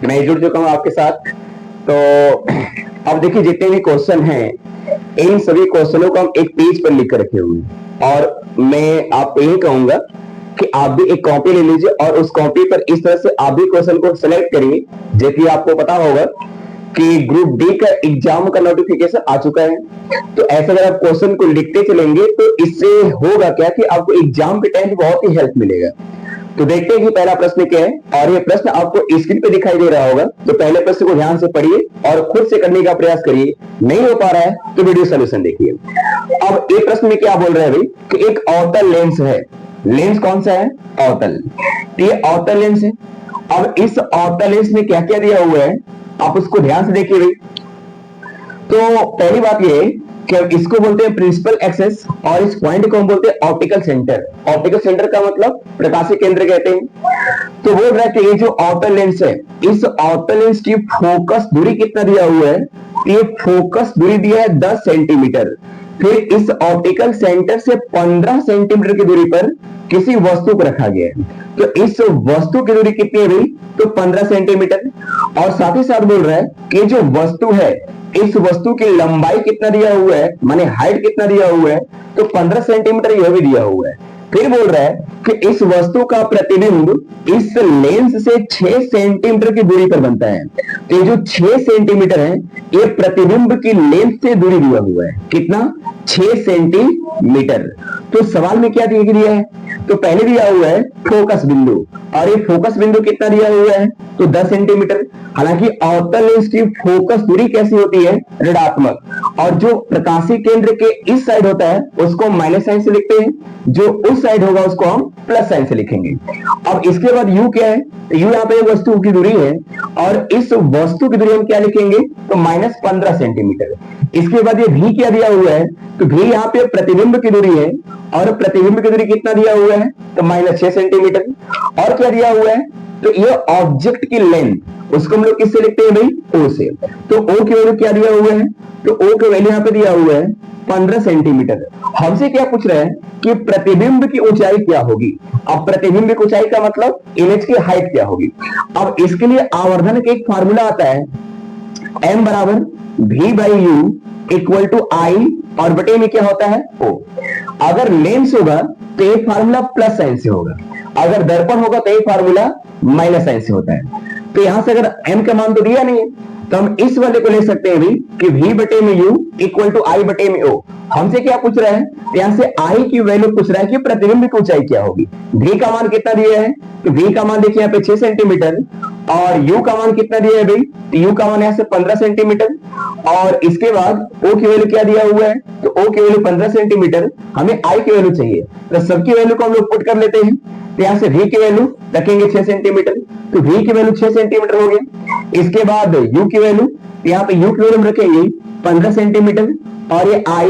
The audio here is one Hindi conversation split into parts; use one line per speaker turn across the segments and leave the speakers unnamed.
मैं जुड़ चुका हूं आपके साथ। तो अब देखिए जितने भी क्वेश्चन हैं इन सभी क्वेश्चनों को हम एक पेज पर लिख कर रखे हुए हैं और मैं आपको यही कहूंगा कि आप भी एक कॉपी ले लीजिए और उस कॉपी पर इस तरह से आप भी क्वेश्चन को सिलेक्ट करिए। जबकि आपको पता होगा कि ग्रुप डी का एग्जाम का नोटिफिकेशन आ चुका है। तो ऐसे अगर आप क्वेश्चन को लिखते चलेंगे तो इससे होगा क्या कि आपको एग्जाम के टाइम बहुत ही हेल्प मिलेगा। तो देखते हैं कि पहला प्रश्न क्या है और ये प्रश्न आपको स्क्रीन पे दिखाई दे रहा होगा। तो पहले प्रश्न को ध्यान से पढ़िए और खुद से करने का प्रयास करिए। नहीं हो पा रहा है तो वीडियो सोल्यूशन देखिए। अब ये प्रश्न में क्या बोल रहे हैं भाई कि एक अवतल लेंस है। लेंस कौन सा है? अवतल। तो ये अवतल लेंस है। अब इस अवतल लेंस में क्या क्या दिया हुआ है आप उसको ध्यान से देखिए भाई। तो पहली बात ये कि इसको बोलते हैं प्रिंसिपल एक्सेस और इस पॉइंट को हम बोलते हैं ऑप्टिकल सेंटर। ऑप्टिकल सेंटर का मतलब प्रकाशीय केंद्र कहते हैं। तो बोल रहा है कि ये जो आउटर लेंस है इस आउटर लेंस की फोकस दूरी कितना दिया हुआ है? ये फोकस दूरी दिया है 10 सेंटीमीटर। फिर इस ऑप्टिकल सेंटर से 15 सेंटीमीटर की दूरी पर किसी वस्तु को रखा गया है। तो इस वस्तु की दूरी कितनी है भाई? तो 15 सेंटीमीटर। और साथ ही साथ बोल रहा है कि जो वस्तु है इस वस्तु की लंबाई कितना दिया हुआ है, माने हाइट कितना दिया हुआ है? तो 15 सेंटीमीटर यह भी दिया हुआ है। फिर बोल रहा है कि इस वस्तु का प्रतिबिंब इस लेंस से 6 सेंटीमीटर की दूरी पर बनता है। तो ये जो 6 सेंटीमीटर है ये प्रतिबिंब की लेंस से दूरी दिया हुआ है। कितना? 6 सेंटीमीटर। तो सवाल में क्या दिया है? तो पहले दिया हुआ है फोकस बिंदु और ये फोकस बिंदु कितना दिया हुआ है? तो 10 सेंटीमीटर। हालांकि अवतल लेंस की फोकस दूरी कैसी होती है? ऋणात्मक। और जो प्रकाशीय केंद्र के इस साइड होता है उसको माइनस साइन से लिखते हैं, जो उस साइड होगा उसको हम प्लस साइन से लिखेंगे। अब इसके बाद u क्या है? तो u यहाँ पे वस्तु की दूरी है और इस वस्तु की दूरी हम क्या लिखेंगे? तो -15 सेंटीमीटर। इसके बाद ये v क्या दिया हुआ है? तो v यहाँ पे प्रतिबिंब की दूरी है और प्रतिबिंब की दूरी कितना दिया हुआ है? तो -6 सेंटीमीटर। और क्या दिया हुआ है? तो ये ऑब्जेक्ट की लेंथ उसको हम लोग किससे लिखते हैं भाई? o से। तो o की वैल्यू क्या दिया हुआ है? तो o की वैल्यू यहाँ पे दिया हुआ है 15 सेंटीमीटर। हमसे क्या पूछ रहे हैं कि प्रतिबिंब की ऊंचाई क्या होगी। अब प्रतिबिंब की ऊंचाई का मतलब इमेज की हाइट क्या होगी। अब इसके लिए आवर्धन का एक फार्मूला आता है m बराबर v by u equal to I और बटे में क्या होता है? o। अगर लेंस होगा तो ये फार्मूला प्लस साइन से होगा, अगर दर्पण होगा तो ये फार्मूला माइनस साइन से होता है। तो यहां से अगर m का मान तो दिया नहीं है तो हम इस वाले को ले सकते हैं भी कि v बटे में u इक्वल टू आई बटे में o। हमसे क्या पूछ रहा है? यहां से i की वैल्यू पूछ रहा है कि प्रतिबिंब की ऊंचाई क्या होगी। v का मान कितना दिया है? तो v का मान देखिए यहाँ पे 6 सेंटीमीटर और u का मान कितना दिया है भाई? तो u का मान यहाँ से 15 सेंटीमीटर और इसके बाद o की वैल्यू क्या दिया हुआ है? तो o की वैल्यू 15 सेंटीमीटर। हमें i की वैल्यू चाहिए तो सबकी वैल्यू को हम लोग पुट कर लेते हैं। तो यहाँ से v की वैल्यू रखेंगे 6 सेंटीमीटर, तो v की वैल्यू 6 सेंटीमीटर हो गया। इसके बाद u की वैल्यू, यहाँ पे u की वैल्यू रखेंगे 15 सेंटीमीटर और ये i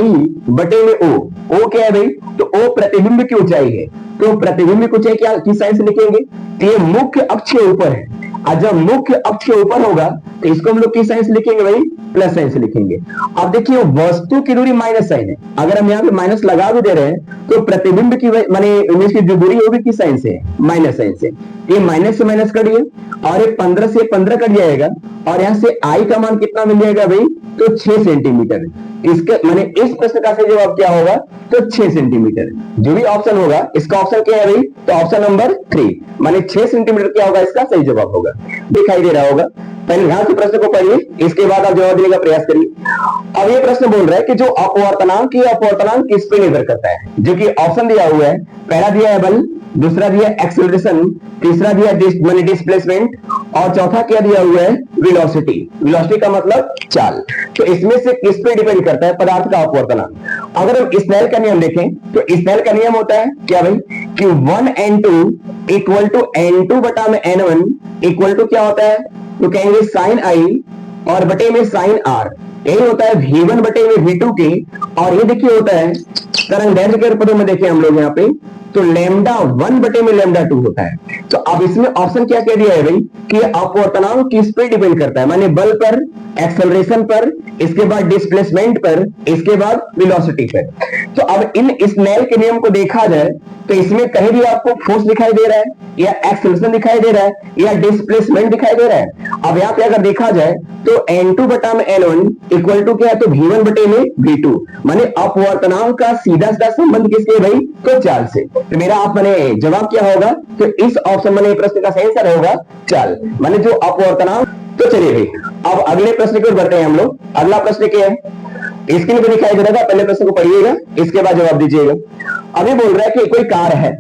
बटे में o। o क्या है भाई? तो o प्रतिबिंब की ऊंचाई है। तो प्रतिबिंब की ऊंचाई क्या किस साइन से लिखेंगे? तो ये मुख्य अक्ष के ऊपर है और जब मुख्य अक्ष के ऊपर होगा तो इसको हम लोग किस साइन से लिखेंगे भाई? प्लस साइन से लिखेंगे। अब देखिए वस्तु की दूरी माइनस साइन है, अगर हम यहाँ पे माइनस लगा भी दे रहे हैं तो प्रतिबिंब की माने इमेज की जो दूरी होगी किस साइन से? माइनस साइन से। ये माइनस से माइनस करिए और ये 15 से 15 कट जाएगा और यहाँ से आई का मान कितना मिल जाएगा भाई? तो 6 सेंटीमीटर। इसके माने इस प्रश्न का सही जवाब क्या होगा? तो 6 सेंटीमीटर। जो भी ऑप्शन होगा इसका ऑप्शन क्या है भाई? तो ऑप्शन नंबर 3 माने 6 सेंटीमीटर क्या होगा? इसका सही जवाब होगा। दिखाई दे रहा होगा। पहले ध्यान से प्रश्न को पढ़िए, इसके बाद आप जवाब देने का प्रयास करिए। अब ये प्रश्न बोल रहा है कि जो अपवर्तनांक की अपवर्तनांक किस पे निर्भर करता है, जो कि ऑप्शन दिया हुआ है। पहला दिया है बल, दूसरा दिया है एक्सेलरेशन, तीसरा दिया है डिस्प्लेसमेंट और चौथा क्या दिया हुआ है? वेलोसिटी। वेलोसिटी का मतलब चाल। तो इसमें से किस पे डिपेंड करता है पदार्थ का अपवर्तनांक। अगर हम स्नेल का नियम देखें तो स्नेल का नियम होता है क्या भाई? कि 1n2 इक्वल टू n2 बटा में n1 इक्वल टू क्या होता है? तो कहेंगे साइन आई और बटे में साइन आर। यही होता है v1 बटे में v2 के। और ये देखिए होता है तरंगदैर्घ्य के पदों में देखें हम लोग यहाँ पे तो λ1 बटे में λ2 होता है। तो अब इसमें ऑप्शन क्या कह दिया है भाई कि अपवर्तनांक किस पे डिपेंड करता है, माने बल पर, एक्सेलरेशन पर, इसके बाद डिस्प्लेसमेंट पर, इसके बाद वेलोसिटी पर। तो अब इन स्नेल के नियम को देखा जाए तो इसमें कहीं भी आपको फोर्स दिखाई दे रहा है या एक्सेलरेशन दिखाई दे रहा है या डिस्प्लेसमेंट दिखाई दे रहा है? अब यहाँ पे अगर देखा जाए तो N2 बटा में N1 इक्वल टू क्या है, तो V1 बटे में V2, माने अपवर्तनांक का सीधा सीधा संबंध किसके भाई, तो चाल से। तो मेरा आप माने जवाब क्या होगा, तो इस ऑप्शन माने प्रश्न का सही आंसर होगा चाल, माने जो अपवर्तनांक। तो चलिए भाई अब अगले प्रश्न की ओर बढ़ते हैं हम लोग। अगला प्रश्न क्या है, स्क्रीन पे दिखाई दे रहा था, पहले प्रश्न को पढ़िएगा, इसके बाद जवाब दीजिएगा। अभी बोल रहा है कि कोई कार है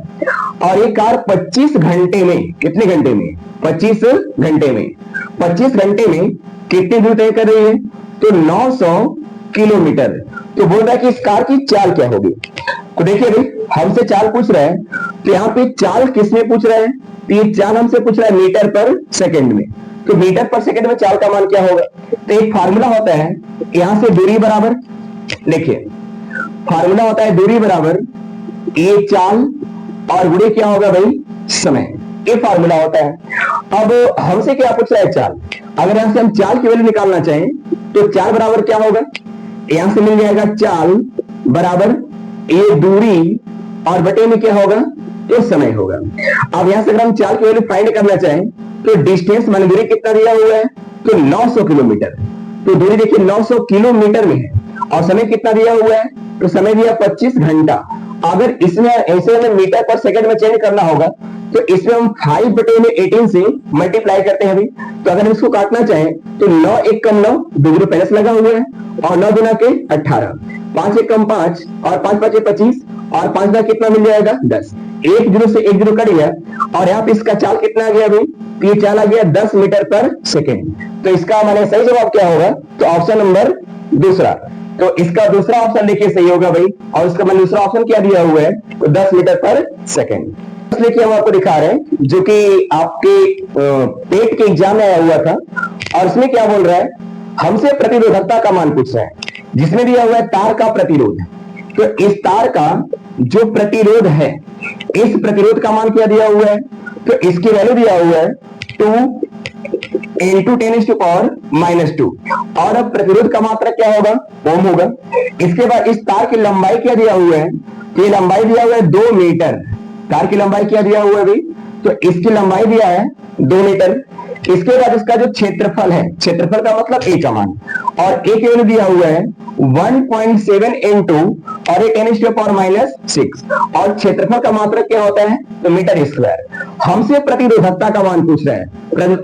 और ये कार 25 घंटे में, कितने घंटे में, 25 घंटे में, 25 घंटे में कितनी दूर तय कर रही है, तो 900 किलोमीटर। तो बोल रहा है कि इस कार की चाल क्या होगी। तो देखिए भाई हमसे चाल पूछ रहा है, तो यहाँ पे चाल किसमें पूछ रहा है, तो ये चाल हमसे पूछ रहा है मीटर पर सेकंड में। तो मीटर पर सेकंड में चाल का मान क्या होगा, तो एक फार्मूला होता है, यहां से दूरी बराबर, देखिए फार्मूला होता है दूरी बराबर ये चाल और गुणे क्या होगा भाई, समय, ये फार्मूला होता है। अब हमसे क्या पूछ रहा है, चाल। अगर यहां से हम चाल की वैल्यू निकालना चाहें तो चाल बराबर क्या होगा, यहां से मिल जाएगा चाल बराबर ये दूरी और बटे में क्या होगा, तो समय होगा। अब यहां से अगर हम चाल की वैल्यू फाइंड करना चाहें तो डिस्टेंस मान दूरी कितना दिया हुआ है, तो 900 किलोमीटर। तो दूरी देखिए 900 किलोमीटर में है और समय कितना दिया हुआ है, तो समय दिया 25 घंटा। अगर इसमें ऐसे में मीटर पर सेकंड में चेंज करना होगा तो इसमें हम 5 बटे में 18 से मल्टीप्लाई करते हैं अभी। तो अगर हम इसको काटना चाहें तो 9 एक कम 9, 2 जीरो पहले से लगा हुआ है, और 9 गुना के 18, 5 एक कम 5 और 5 5 25 और 5 का कितना मिल जाएगा 10, एक जीरो से एक जीरो कट गया और यहाँ पे इसका चाल कितना आ गया अभी, तो ये चाल आ गया 10 मीटर पर सेकेंड। तो इसका माने सही जवाब क्या होगा, तो ऑप्शन नंबर दूसरा। तो इसका दूसरा ऑप्शन देखिए सही होगा भाई, और इसका मैंने दूसरा ऑप्शन क्या दिया हुआ है, तो 10 मीटर पर सेकेंड। इसलिए हम आपको दिखा रहे हैं जो कि आपके पेट के एग्जाम में आया हुआ था, और इसमें क्या बोल रहा है, हमसे प्रतिरोधकता का मान पूछ रहा है, जिसमें दिया हुआ है तार का प्रतिरोध। तो इस तार का जो प्रतिरोध है, इस प्रतिरोध का मान क्या दिया हुआ है, तो इसकी वैल्यू दिया हुआ है 2 into 10⁻²। और अब प्रतिरोध का मात्रा क्या होगा, ओम होगा। इसके बाद इस तार की लंबाई क्या दिया हुआ है, तो ये लंबाई दिया हुआ है 2 मीटर। तार की लंबाई क्या दिया हुआ है भाई, तो इसकी लंबाई दिया है 2 मीटर। इसके बाद इसका जो क्षेत्रफल है, क्षेत्रफल का मतलब ए का मान, और ए की वैल्यू दिया हुआ है 1.7 into और 10⁻⁻6, और क्षेत्रफल का मात्रक क्या होता है, तो मीटर स्क्वायर। हमसे प्रतिरोधकता का मान पूछ रहा है,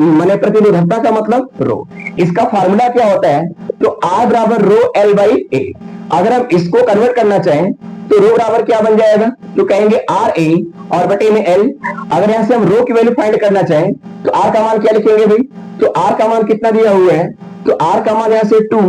माने प्रतिरोधकता का मतलब रो। इसका फार्मूला क्या होता है, तो R बराबर रो L बाई ए। अगर हम इसको कन्वर्ट करना चाहें तो रो बराबर क्या बन जाएगा, तो कहेंगे आर ए और बटे में एल। अगर यहां से हम रो की वैल्यू फाइंड करना चाहें तो आर का मान क्या लिखेंगे भाई, तो आर का मान कितना दिया हुआ है, तो आर का मान यहां से 2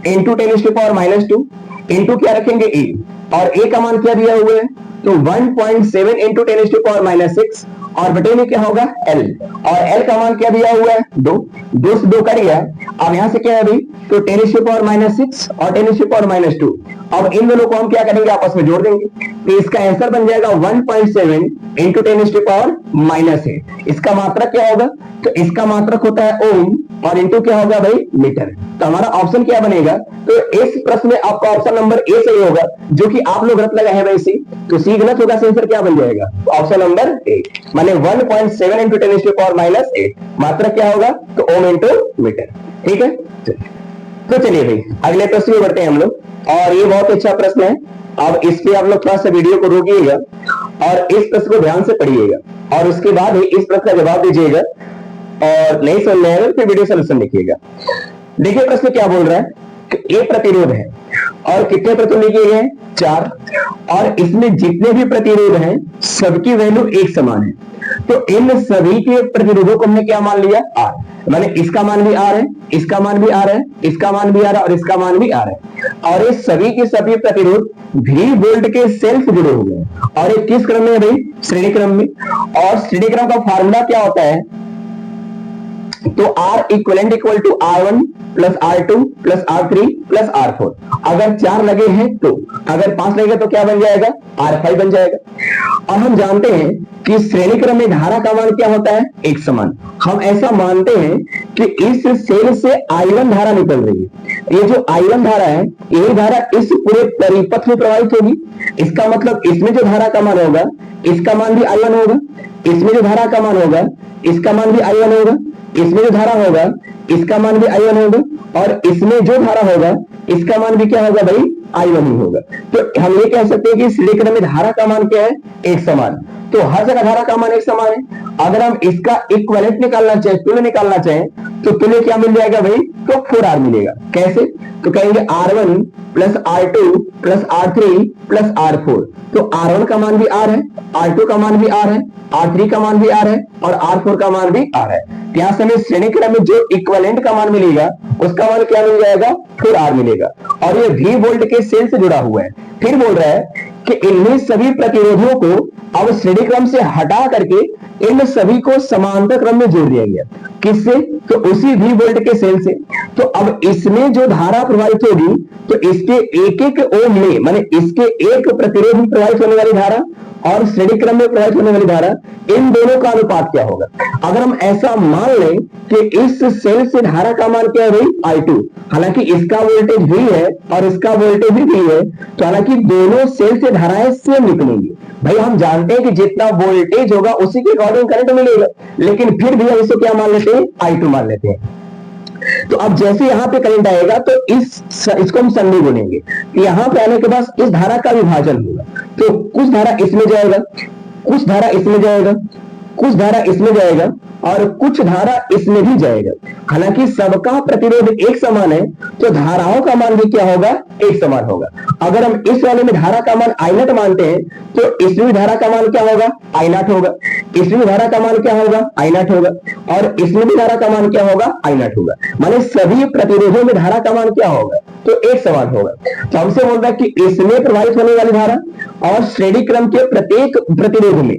into 10⁻², इंटू क्या रखेंगे ए, और ए का मान क्या दिया हुआ है, तो 1.7 into 10⁻⁻6 और बटे में क्या होगा एल, और एल का मान क्या दिया हुआ है 2, 2 से 2 कट गया। अब यहां से क्या है अभी, तो 10⁻⁻6 और 10⁻²। अब इन दोनों को हम क्या करेंगे, आपस में जोड़ देंगे, तो इसका आंसर बन जाएगा 1.7 into 10⁻⁸। इसका मात्रक क्या होगा, तो इसका मात्रक होता है ओम, और इंटू क्या होगा भाई मीटर। तो हमारा ऑप्शन क्या बनेगा, तो इस प्रश्न में आपका ऑप्शन नंबर ए सही होगा, जो कि आप लोग गलत लगा है भाई सी, तो सी गलत होगा, आंसर क्या बन जाएगा, ऑप्शन नंबर ए, माने 1.7 into 10⁻⁸। मात्रक क्या होगा, तो ओम इंटू मीटर। ठीक है, तो चलिए भाई अगले प्रश्न में बढ़ते हैं हम लोग, और ये बहुत अच्छा प्रश्न है। अब इसके आप लोग थोड़ा सा वीडियो को रोकिएगा और इस प्रश्न को ध्यान से पढ़िएगा, और उसके बाद ही इस प्रश्न का जवाब दीजिएगा, और नहीं समझ में आएगा फिर वीडियो सोल्यूशन लिखिएगा। देखिए प्रश्न क्या बोल रहा है कि एक प्रतिरोध है और कितने प्रतिरोध लिखे गए हैं, 4, और इसमें जितने भी प्रतिरोध हैं सबकी वैल्यू एक समान है। तो इन सभी के प्रतिरोधों को हमने क्या मान लिया, आर, माने इसका मान भी आर है, इसका मान भी आर है, इसका मान भी आर है, और इसका मान भी आर है। और ये सभी के सभी प्रतिरोध भी वोल्ट के सेल्फ जुड़े हुए हैं, और ये किस क्रम में है भाई, श्रेणी क्रम में। और श्रेणी क्रम का फार्मूला क्या होता है, तो R equivalent equal to R1 plus R2 plus R3 plus R4। अगर 4 लगे हैं तो, अगर 5 लगेगा तो क्या बन जाएगा, R5 बन जाएगा। और हम जानते हैं कि श्रेणी क्रम में धारा का मान क्या होता है, एक समान। हम ऐसा मानते हैं कि इस सेल से I1 धारा निकल रही है, ये जो I1 धारा है यही धारा इस पूरे परिपथ में प्रवाहित होगी। इसका मतलब इसमें जो धारा का मान होगा इसका मान भी I1 होगा, इसमें जो धारा का मान होगा इसका मान भी I1 होगा। इसमें जो धारा होगा इसका मान भी I1 होगा, और इसमें जो धारा होगा इसका मान भी क्या होगा भाई, I1 ही होगा। तो हम ये कह सकते हैं कि श्रेणी क्रम में धारा का मान क्या है, एक समान। तो हर जगह धारा का मान एक समान है। अगर हम इसका इक्विवेलेंट निकालना चाहें, तुल्य निकालना चाहें, तो तुल्य क्या मिल जाएगा भाई, तो 4R मिलेगा। कैसे, तो कहेंगे R1 plus R2 plus R3 plus R4। तो R1 का मान भी R है, R2 का मान भी R है, R3 का मान भी R है, और R4 का मान भी R है। यहां से हमें श्रेणी क्रम में जो इक्विवेलेंट का मान मिलेगा उसका मान क्या मिल जाएगा, 4R मिलेगा। और ये V वोल्ट के सेल से जुड़ा हुआ है। फिर बोल रहा है कि इन्हीं सभी प्रतिरोधों को अब श्रेणी क्रम से हटा करके इन सभी को समांतर क्रम में जोड़ दिया गया। किससे, तो उसी V वोल्ट के सेल से। तो अब इसमें जो धारा प्रवाहित होगी, तो इसके एक एक ओम में, माने इसके एक प्रतिरोध में प्रवाहित होने वाली धारा और श्रेणी क्रम में प्रवाहित होने वाली धारा, इन दोनों का अनुपात क्या होगा। अगर हम ऐसा मान लें कि इस सेल से धारा का मान क्या है भाई, I2, हालांकि इसका वोल्टेज V है और इसका वोल्टेज भी V है, तो हालांकि दोनों सेल से धाराएं सेम निकलेंगी। भाई हम जानते हैं कि जितना वोल्टेज होगा उसी के अकॉर्डिंग करंट मिलेगा, लेकिन फिर भी हम इसको क्या मान लेते हैं, I2 मान लेते हैं। तो अब जैसे यहां पे करंट आएगा तो इसको हम संधि बोलेंगे। यहां पे आने के बाद इस धारा का विभाजन होगा, तो कुछ धारा इसमें जाएगा, कुछ धारा इसमें जाएगा, कुछ धारा इसमें जाएगा, और कुछ धारा इसमें भी जाएगा। हालांकि सबका प्रतिरोध एक समान है, तो धाराओं का मान भी क्या होगा, एक समान होगा। अगर हम इस वाले में धारा का मान I0 मानते हैं, तो इसमें भी धारा का मान क्या होगा, I0 होगा। इसमें भी धारा का मान क्या होगा, I0 होगा, और इसमें भी धारा का मान क्या होगा, I0 होगा। माने सभी प्रतिरोधों में धारा का मान क्या होगा, तो एक समान होगा। तो हमसे बोल रहा है कि इसमें प्रवाहित होने वाली धारा और श्रेणी क्रम के प्रत्येक प्रतिरोध में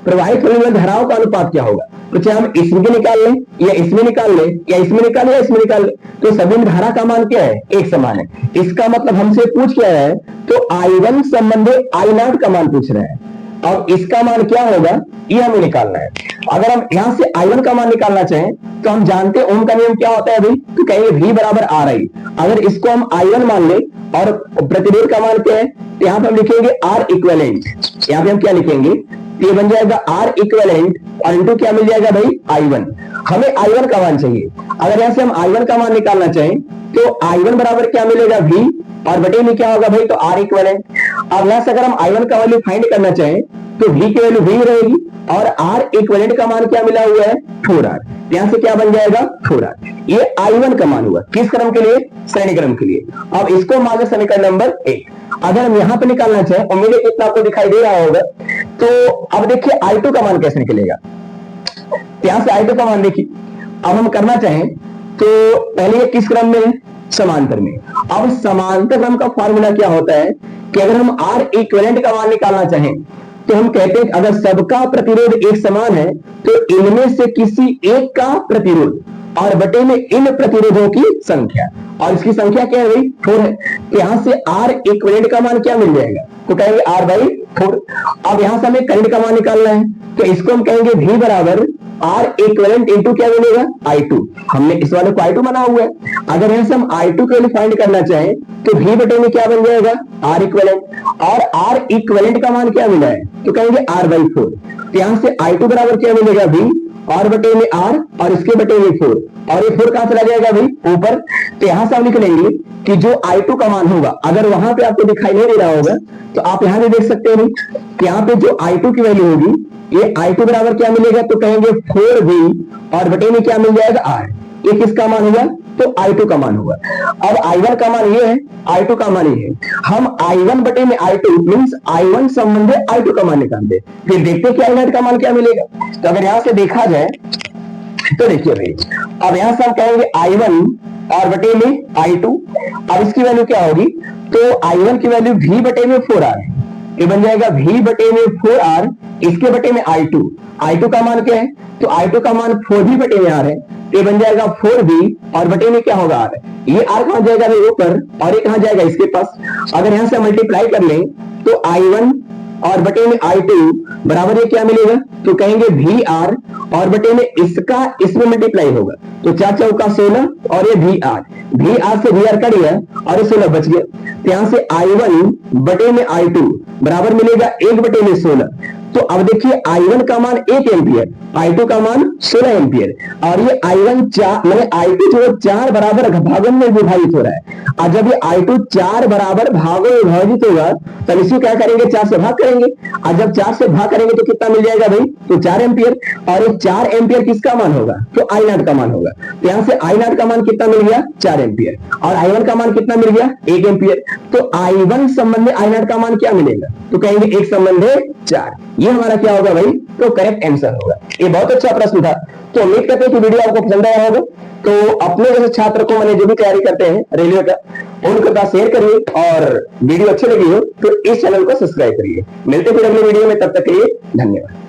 प्रवाहित होने वाली धाराओं का अनुपात क्या होगा। तो चाहे हम इसमें निकाल लें, या इसमें निकाल लें, या इसमें निकाल लें, या इसमें निकाल लें, तो सभी में धारा का मान क्या है, एक समान है। इसका मतलब हमसे पूछ क्या है, तो I1 संबंधी I0 का मान पूछ रहे हैं। अब इसका मान क्या होगा, ये हमें निकालना है। अगर हम यहां से I1 का मान निकालना चाहें, तो हम जानते हैं ओम का नियम क्या होता है अभी, तो कहेंगे V बराबर RI। अगर इसको हम I1 मान ले और प्रतिरोध का मान क्या है, तो यहां पर हम लिखेंगे R इक्विवेलेंट। यहां पे हम क्या लिखेंगे, ये बन जाएगा R इक्विवेलेंट, और इनटू क्या मिल जाएगा भाई, I1। हमें I1 का मान चाहिए। अगर यहां से हम I1 का मान निकालना चाहें, तो I1 बराबर क्या मिलेगा, V, और बटे में क्या होगा भाई, तो R इक्विवेलेंट। अब यहां से अगर हम I1 का वैल्यू फाइंड करना चाहें, तो V की वैल्यू V रहेगी, और R इक्विवेलेंट का मान क्या मिला हुआ है, 4R। यहां से क्या बन जाएगा, 4R। ये I1 का मान हुआ, किस क्रम के लिए, श्रेणी क्रम के लिए। अब इसको मान लो समीकरण नंबर 1। अगर हम यहां पे निकालना चाहें, उम्मीद है कितना आपको दिखाई दे रहा होगा, तो अब देखिए I2 का मान कैसे निकलेगा। यहां से I2 का मान देखिए, अब हम करना चाहें तो पहले ये किस क्रम में है, समांतर में। अब समांतर क्रम का फॉर्मूला क्या होता है कि अगर हम R इक्विवेलेंट का मान निकालना चाहें, तो हम कहते हैं अगर सबका प्रतिरोध एक समान है, तो इनमें से किसी एक का प्रतिरोध और बटे में इन प्रतिरोधों की संख्या, और इसकी संख्या क्या है भाई, 4 है। तो यहां से R इक्विवेलेंट का मान क्या मिल जाएगा, तो कहेंगे R बाई 4। अब यहां से हमें करंट का मान निकालना है, तो इसको हम कहेंगे V बराबर R इक्विवेलेंट इंटू क्या मिलेगा, I2। हमने इस वाले को I2 बना हुआ है। अगर यहां से हम I2 के लिए फाइंड करना चाहें, तो V बटे में क्या बन जाएगा, R इक्विवेलेंट, और R इक्विवेलेंट का मान क्या मिला है, तो कहेंगे R बाई 4। तो यहां से I2 बराबर क्या मिलेगा, V, और बटे में R, और इसके बटे में 4, और ये 4 कहां चला जाएगा भाई, ऊपर। तो यहां से हम लिख लेंगे कि जो I2 का मान होगा, अगर वहां पे आपको दिखाई नहीं दे रहा होगा, तो आप यहां भी देख सकते हैं कि यहाँ पे जो I2 की वैल्यू होगी, ये I2 बराबर क्या मिलेगा, तो कहेंगे 4V, और बटे में क्या मिल जाएगा, R। ये किसका मान हुआ, तो I2 का मान हुआ। अब I1 का मान ये है, I2 का मान ये है। हम I1 बटे में I2 मींस I1 संबंधी I2 का मान निकालते, फिर देखते कि I0 का मान क्या मिलेगा। तो अगर यहां से देखा जाए, तो देखिए भाई, अब यहां से हम कहेंगे I1 और बटे में I2। अब इसकी वैल्यू क्या होगी, तो I1 की वैल्यू V बटे में 4R है। ये बन जाएगा V बटे में 4R, इसके बटे में I2। I2 का मान क्या है, तो I2 का मान 4V बटे में R है। ये बन जाएगा 4V, और बटे में क्या होगा, R। ये R कहां जाएगा ऊपर, और ये कहां जाएगा, इसके पास। अगर यहां से मल्टीप्लाई कर लें, तो I1 और बटे में I2 बराबर ये क्या मिलेगा, तो कहेंगे VR, और बटे में इसका इसमें मल्टीप्लाई होगा, तो 4 चौका 16, और ये VR से VR कट गया, और ये 16 बच गया। तो यहां से I1 बटे में I2 बराबर मिलेगा 1 बटे में 16। तो अब देखिए I1 का मान 1 एम्पियर, I2 का मान 16 एम्पियर, और ये I1 4 मैंने I2 जो 4 बराबर भागों में विभाजित हो रहा है। और जब ये I2 4 बराबर भागों में विभाजित होगा तब इसको क्या करेंगे, 4 से भाग करेंगे, और जब 4 से भाग करेंगे तो कितना मिल जाएगा भाई, तो 4 एम्पियर। और ये 4 एम्पियर किसका मान होगा, तो I0 का मान होगा। तो यहां से I0 का मान कितना मिल गया, 4 एम्पियर, और I1 का मान कितना मिल गया, 1 एम्पियर। तो I1 संबंधी I0 का मान क्या मिलेगा, तो कहेंगे 1 संबंधी 4। ये हमारा क्या होगा भाई, तो करेक्ट आंसर होगा। ये बहुत अच्छा प्रश्न था। तो उम्मीद करते हैं कि वीडियो आपको पसंद आया होगा। तो अपने जैसे छात्र को मैंने जो भी तैयारी करते हैं रेलवे का, उनके पास शेयर करिए, और वीडियो अच्छी लगी हो तो इस चैनल को सब्सक्राइब करिए। मिलते हैं फिर अगले वीडियो में, तब तक के लिए धन्यवाद।